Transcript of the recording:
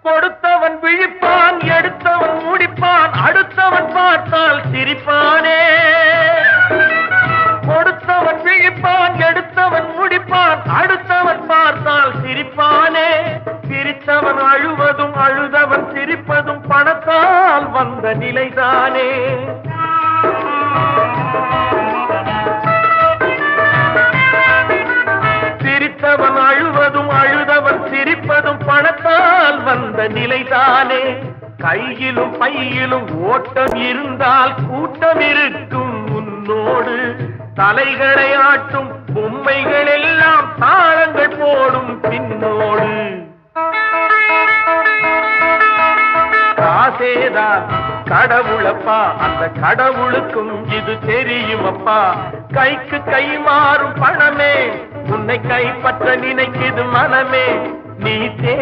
கொடுத்தவன் விழிப்பான், எடுத்தவன் முடிப்பான், அடுத்தவன் பார்த்தால் சிரிப்பானே. கொடுத்தவன் விழிப்பான், எடுத்தவன் முடிப்பான், அடுத்தவன் பார்த்தால் சிரிப்பானே. சிரித்தவன் அழுவதும் அழுதவன் சிரிப்பதும் பணத்தால் வந்த நிலைதானே. சிரித்தவன் அழுவதும் அழுதவன் சிரிப்பதும் பணத்தால் வந்த நிலைதானே. கையிலும் பையிலும் ஓட்டம் இருந்தால் கூட்டம் இருக்கும் உன்னோடு. தலைகளை ஆட்டும் பொம்மைகள் எல்லாம் தாளங்கள் போடும் பின்னோடு. காசேதான் கடவுளப்பா, அந்த கடவுளுக்கும் இது தெரியுமப்பா. கைக்கு கை மாறும் பணமே உன்னை கைப்பற்ற நினைக்குது மனமே. நீ